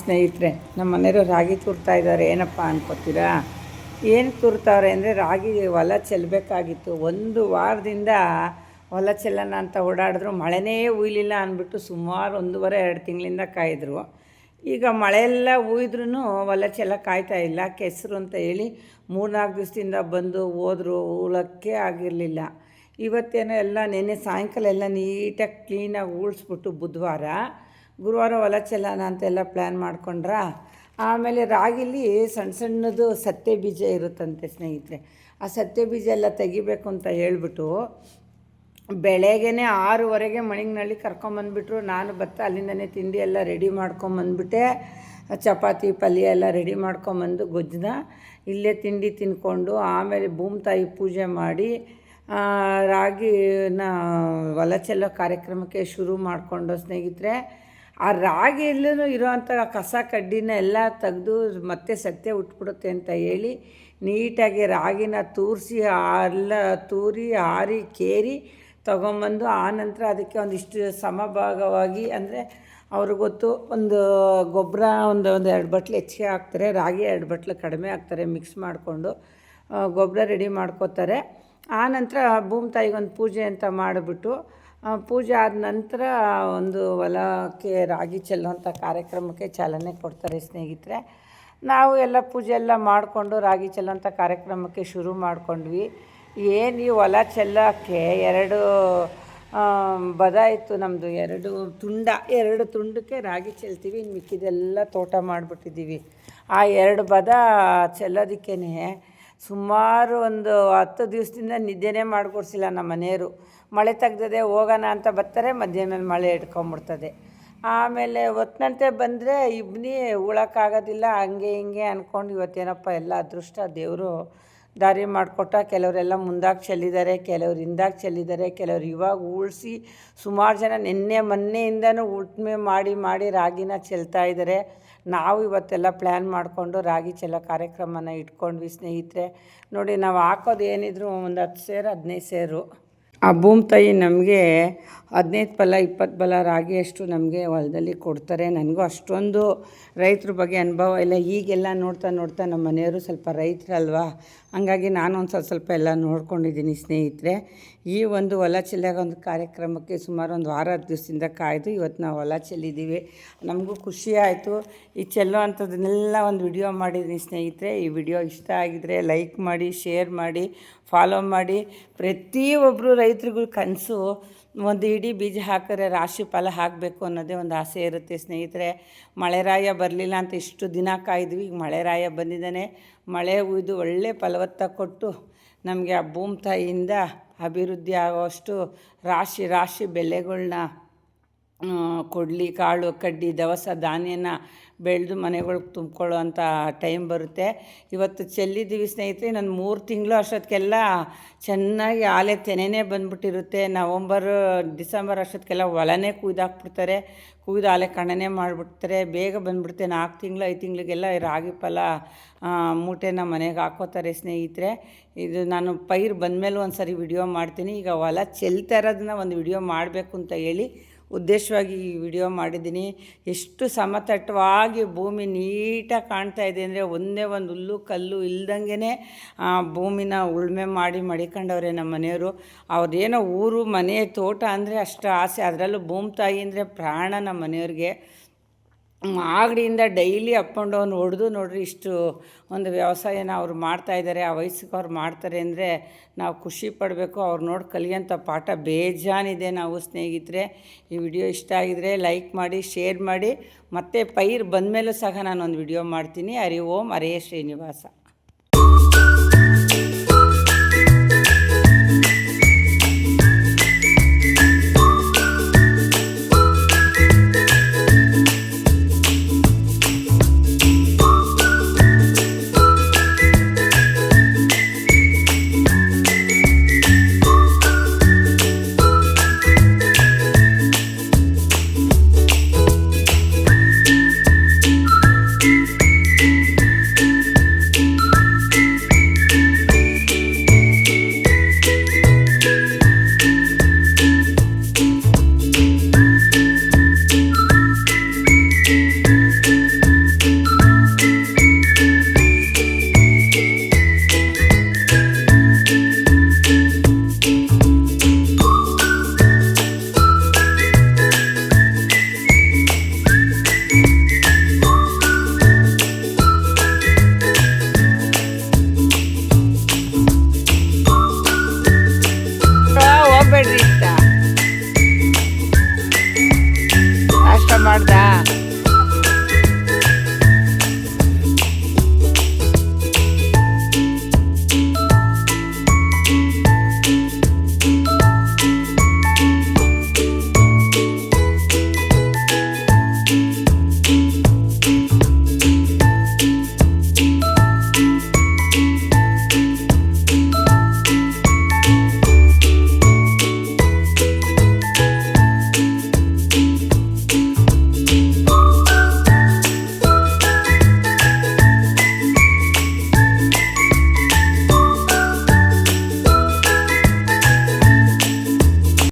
ಸ್ನೇಹಿತರೆ, ನಮ್ಮ ಮನೆಯವರು ರಾಗಿ ತುರ್ತಾ ಇದ್ದಾರೆ. ಏನಪ್ಪ ಅನ್ಕೋತೀರಾ? ಏನು ತುರ್ತಾವ್ರೆ ಅಂದರೆ ರಾಗಿ ಹೊಲ ಚೆಲ್ಲಬೇಕಾಗಿತ್ತು. ಒಂದು ವಾರದಿಂದ ಹೊಲ ಚೆಲ್ಲೋಣ ಅಂತ ಓಡಾಡಿದ್ರು, ಮಳೆನೇ ಹುಯ್ಲಿಲ್ಲ ಅಂದ್ಬಿಟ್ಟು ಸುಮಾರು 1.5-2 ತಿಂಗಳಿಂದ ಕಾಯಿದ್ರು. ಈಗ ಮಳೆಯೆಲ್ಲ ಹುಯ್ದ್ರೂ ಹೊಲ ಚೆಲ್ಲಕ್ಕೆ ಇಲ್ಲ. ಕೆಸರು ಅಂತ ಹೇಳಿ 3-4 ದಿವಸದಿಂದ ಬಂದು ಹೋದ್ರು, ಹೂಳಕ್ಕೆ ಆಗಿರಲಿಲ್ಲ. ಇವತ್ತೇನೋ ಎಲ್ಲ ನೆನ್ನೆ ಸಾಯಂಕಾಲ ಎಲ್ಲ ನೀಟಾಗಿ ಕ್ಲೀನಾಗಿ ಹೂಳಿಸ್ಬಿಟ್ಟು ಗುರುವಾರ ಹೊಲ ಚೆಲ್ಲೋಣ ಅಂತೆಲ್ಲ ಪ್ಲ್ಯಾನ್ ಮಾಡ್ಕೊಂಡ್ರ. ಆಮೇಲೆ ರಾಗಿಲಿ ಸಣ್ಣ ಸಣ್ಣದು ಸತ್ತೆ ಬೀಜ ಇರುತ್ತಂತೆ ಸ್ನೇಹಿತರೆ. ಆ ಸತ್ತೆ ಬೀಜ ಎಲ್ಲ ತೆಗಿಬೇಕು ಅಂತ ಹೇಳ್ಬಿಟ್ಟು ಬೆಳಗ್ಗೆನೇ 6:15 ಮಣಿಗ್ನಳ್ಳಿ ಕರ್ಕೊಂಬಂದುಬಿಟ್ರು. ನಾನು ಅಲ್ಲಿಂದನೇ ತಿಂಡಿ ಎಲ್ಲ ರೆಡಿ ಮಾಡ್ಕೊಂಬಂದ್ಬಿಟ್ಟೆ. ಚಪಾತಿ ಪಲ್ಯ ಎಲ್ಲ ರೆಡಿ ಮಾಡ್ಕೊಂಬಂದು ಗೊಜ್ಜನ್ನ ಇಲ್ಲೇ ತಿಂಡಿ ತಿಂದ್ಕೊಂಡು ಆಮೇಲೆ ಭೂಮಿ ಪೂಜೆ ಮಾಡಿ ರಾಗಿನ ಹೊಲ ಚೆಲ್ಲೋ ಕಾರ್ಯಕ್ರಮಕ್ಕೆ ಶುರು ಮಾಡಿಕೊಂಡು ಸ್ನೇಹಿತರೆ. ಆ ರಾಗಿಯಲ್ಲೂ ಇರೋವಂಥ ಕಸ ಕಡ್ಡಿನ ಎಲ್ಲ ತೆಗೆದು ಮತ್ತೆ ಸತ್ಯ ಉಟ್ಬಿಡುತ್ತೆ ಅಂತ ಹೇಳಿ ನೀಟಾಗಿ ರಾಗಿನ ತೂರಿಸಿ ಎಲ್ಲ ತೂರಿ ಆರಿ ಕೇರಿ ತೊಗೊಂಬಂದು ಆನಂತರ ಅದಕ್ಕೆ ಒಂದಿಷ್ಟು ಸಮಭಾಗವಾಗಿ ಅಂದರೆ ಅವ್ರಿಗೆ ಗೊತ್ತು, ಒಂದು ಗೊಬ್ಬರ ಒಂದು 2 ಬಟ್ಲು ಹೆಚ್ಚಿಗೆ ಹಾಕ್ತಾರೆ, ರಾಗಿ 2 ಬಟ್ಲು ಕಡಿಮೆ ಹಾಕ್ತಾರೆ. ಮಿಕ್ಸ್ ಮಾಡಿಕೊಂಡು ಗೊಬ್ಬರ ರೆಡಿ ಮಾಡ್ಕೋತಾರೆ. ಆನಂತರ ಭೂಮಿ ತಾಯಿಗೊಂದು ಪೂಜೆ ಅಂತ ಮಾಡಿಬಿಟ್ಟು ಪೂಜೆ ಆದ ನಂತರ ಒಂದು ಹೊಲಕ್ಕೆ ರಾಗಿ ಚೆಲ್ಲುವಂಥ ಕಾರ್ಯಕ್ರಮಕ್ಕೆ ಚಾಲನೆ ಕೊಡ್ತಾರೆ ಸ್ನೇಹಿತರೆ. ನಾವು ಎಲ್ಲ ಪೂಜೆ ಎಲ್ಲ ಮಾಡಿಕೊಂಡು ರಾಗಿ ಚೆಲ್ಲುವಂಥ ಕಾರ್ಯಕ್ರಮಕ್ಕೆ ಶುರು ಮಾಡ್ಕೊಂಡ್ವಿ. ಏನು ಈ ಹೊಲ ಚೆಲ್ಲೋಕ್ಕೆ 2 ಬದ ಇತ್ತು ನಮ್ಮದು, 2 ತುಂಡಕ್ಕೆ ರಾಗಿ ಚೆಲ್ತೀವಿ. ಇನ್ನು ಮಿಕ್ಕಿದೆಲ್ಲ ತೋಟ ಮಾಡಿಬಿಟ್ಟಿದ್ದೀವಿ. ಆ 2 ಬದ ಚೆಲ್ಲೋದಕ್ಕೇ ಸುಮಾರು ಒಂದು 10 ದಿವಸದಿಂದ ನಿದ್ದೆನೇ ಮಾಡಿಕೊಡ್ಸಿಲ್ಲ ನಮ್ಮ ಮನೆಯವರು. ಮಳೆ ತೆಗ್ದದೆ ಹೋಗೋಣ ಅಂತ ಬರ್ತಾರೆ, ಮಧ್ಯಾಹ್ನ ಮಳೆ ಇಟ್ಕೊಂಬಿಡ್ತದೆ. ಆಮೇಲೆ ಹೊತ್ತಿನಂತೆ ಬಂದರೆ ಇಬ್ಬನಿ ಉಳಕ್ಕಾಗೋದಿಲ್ಲ. ಹಂಗೆ ಹಿಂಗೆ ಅಂದ್ಕೊಂಡು ಇವತ್ತೇನಪ್ಪ ಎಲ್ಲ ಅದೃಷ್ಟ ದೇವರು ದಾರಿ ಮಾಡಿಕೊಟ್ಟ. ಕೆಲವರೆಲ್ಲ ಮುಂದಾಗಿ ಚೆಲ್ಲಿದ್ದಾರೆ, ಕೆಲವ್ರು ಹಿಂದಾಗಿ ಚೆಲ್ಲಿದ್ದಾರೆ, ಕೆಲವ್ರು ಇವಾಗ ಉಳಿಸಿ ಸುಮಾರು ಜನ ಮೊನ್ನೆಯಿಂದನೂ ಉಳ್ಮೆ ಮಾಡಿ ರಾಗಿನ ಚೆಲ್ತಾ ಇದ್ದಾರೆ. ನಾವು ಇವತ್ತೆಲ್ಲ ಪ್ಲ್ಯಾನ್ ಮಾಡಿಕೊಂಡು ರಾಗಿ ಚೆಲ್ಲೋ ಕಾರ್ಯಕ್ರಮನ ಇಟ್ಕೊಂಡ್ವಿ ಸ್ನೇಹಿತರೆ. ನೋಡಿ, ನಾವು ಹಾಕೋದು ಏನಿದ್ರು ಒಂದು 10 ಸೇರು 15 ಸೇರು. ಆ ಭೂಮಿ ತಾಯಿ ನಮಗೆ 15 ಬಲ 20 ಬಲ ರಾಗಿಯಷ್ಟು ನಮಗೆ ಹೊಲದಲ್ಲಿ ಕೊಡ್ತಾರೆ. ನನಗೂ ಅಷ್ಟೊಂದು ರೈತರ ಬಗ್ಗೆ ಅನುಭವ ಇಲ್ಲ. ಈಗೆಲ್ಲ ನೋಡ್ತಾ ನಮ್ಮ ಮನೆಯವರು ಸ್ವಲ್ಪ ರೈತರಲ್ವಾ, ಹಂಗಾಗಿ ನಾನು ಒಂದು ಸ್ವಲ್ಪ ಎಲ್ಲ ನೋಡ್ಕೊಂಡಿದ್ದೀನಿ ಸ್ನೇಹಿತರೆ. ಈ ಒಂದು ಹೊಲ ಚೆಲ್ಲಾಗ ಒಂದು ಕಾರ್ಯಕ್ರಮಕ್ಕೆ ಸುಮಾರು ಒಂದು ವಾರ 10 ದಿವಸದಿಂದ ಕಾಯ್ದು ಇವತ್ತು ನಾವು ಹೊಲ ಚೆಲ್ಲಿದ್ದೀವಿ. ನಮಗೂ ಖುಷಿ ಆಯಿತು. ಈ ಚೆಲ್ಲೋ ಅಂಥದ್ದನ್ನೆಲ್ಲ ಒಂದು ವಿಡಿಯೋ ಮಾಡಿದ್ದೀನಿ ಸ್ನೇಹಿತರೆ. ಈ ವಿಡಿಯೋ ಇಷ್ಟ ಆಗಿದರೆ ಲೈಕ್ ಮಾಡಿ, ಶೇರ್ ಮಾಡಿ, ಫಾಲೋ ಮಾಡಿ. ಪ್ರತಿಯೊಬ್ಬರು ರೈತರಿಗೂ ಕನಸು ಒಂದು ಇಡೀ ಬೀಜ ಹಾಕಿದ್ರೆ ರಾಶಿ ಫಲ ಹಾಕಬೇಕು ಅನ್ನೋದೇ ಒಂದು ಆಸೆ ಇರುತ್ತೆ ಸ್ನೇಹಿತರೆ. ಮಳೆರಾಯ ಬರಲಿಲ್ಲ ಅಂತ ಇಷ್ಟು ದಿನ ಕಾಯ್ದ್ವಿ. ಈಗ ಮಳೆರಾಯ ಬಂದಿದ್ದಾನೆ. ಮಳೆ ಹುಯ್ದು ಒಳ್ಳೆ ಫಲವತ್ತ ಕೊಟ್ಟು ನಮಗೆ ಆ ಭೂಮಿ ತಾಯಿಯಿಂದ ಅಭಿವೃದ್ಧಿ ಆಗೋಷ್ಟು ರಾಶಿ ಬೆಳೆಗಳನ್ನ ಕೊಡಲಿ. ಕಾಳು ಕಡ್ಡಿ ದವಸ ಧಾನ್ಯನ ಬೆಳೆದು ಮನೆಗಳಿಗೆ ತುಂಬಿಕೊಳ್ಳೋ ಅಂಥ ಟೈಮ್ ಬರುತ್ತೆ. ಇವತ್ತು ಚೆಲ್ಲಿದ್ದೀವಿ ಸ್ನೇಹಿತರೆ. ನಾನು 3 ತಿಂಗಳು ಅಷ್ಟೊತ್ತಿಗೆಲ್ಲ ಚೆನ್ನಾಗಿ ಆಲೆ ತೆನೆನೇ ಬಂದುಬಿಟ್ಟಿರುತ್ತೆ. November December ಅಷ್ಟೊತ್ತಿಗೆಲ್ಲ ಹೊಲನೇ ಕುಯ್ದಾಕ್ಬಿಡ್ತಾರೆ. ಕುಯ್ದು ಆಲೆ ಕಣನೆ ಮಾಡಿಬಿಡ್ತಾರೆ. ಬೇಗ ಬಂದುಬಿಡುತ್ತೆ. 4 ತಿಂಗಳು 5 ತಿಂಗಳಿಗೆಲ್ಲ ರಾಗಿ ಫಲ ಮೂಟೆನ ಮನೆಗೆ ಹಾಕೋತಾರೆ ಸ್ನೇಹಿತರೆ. ಇದು ನಾನು ಪೈರು ಬಂದಮೇಲೆ ಒಂದು ಸರಿ ವಿಡಿಯೋ ಮಾಡ್ತೀನಿ. ಈಗ ಹೊಲ ಚೆಲ್ತಾ ಇರೋದನ್ನ ಒಂದು ವಿಡಿಯೋ ಮಾಡಬೇಕು ಅಂತ ಹೇಳಿ ಉದ್ದೇಶವಾಗಿ ಈ ವಿಡಿಯೋ ಮಾಡಿದ್ದೀನಿ. ಎಷ್ಟು ಸಮತಟ್ಟವಾಗಿ ಭೂಮಿ ನೀಟಾಗಿ ಕಾಣ್ತಾ ಇದೆ ಅಂದರೆ ಒಂದೇ ಒಂದು ಹುಲ್ಲು ಕಲ್ಲು ಇಲ್ದಂಗೆ ಭೂಮಿನ ಉಳುಮೆ ಮಾಡಿ ಮಡಿಕೊಂಡವ್ರೆ ನಮ್ಮ ಮನೆಯವರು. ಅವ್ರದ್ದೇನೋ ಊರು ಮನೆ ತೋಟ ಅಂದರೆ ಅಷ್ಟು ಆಸೆ. ಅದರಲ್ಲೂ ಭೂಮಿ ತಾಯಿ ಅಂದರೆ ಪ್ರಾಣ ನಮ್ಮ ಮನೆಯವ್ರಿಗೆ. ಮಾಗಡಿಯಿಂದ ಡೈಲಿ ಅಪ್ ಆ್ಯಂಡ್ ಡೌನ್ ಹೊಡೆದು ನೋಡ್ರಿ ಇಷ್ಟು ಒಂದು ವ್ಯವಸಾಯನ ಅವ್ರು ಮಾಡ್ತಾಯಿದ್ದಾರೆ. ಆ ವಯಸ್ಸಿಗೆ ಅವ್ರು ಮಾಡ್ತಾರೆ ಅಂದರೆ ನಾವು ಖುಷಿ ಪಡಬೇಕು. ಅವ್ರು ನೋಡಿ ಕಲಿಯೋಂಥ ಪಾಠ ಬೇಜಾನಿದೆ ನಾವು ಸ್ನೇಹಿತರೆ. ಈ ವಿಡಿಯೋ ಇಷ್ಟ ಆಗಿದರೆ ಲೈಕ್ ಮಾಡಿ, ಶೇರ್ ಮಾಡಿ. ಮತ್ತು ಪೈರು ಬಂದಮೇಲೂ ಸಹ ನಾನೊಂದು ವಿಡಿಯೋ ಮಾಡ್ತೀನಿ. ಹರಿ ಓಂ ಹರೇ ಶ್ರೀನಿವಾಸ.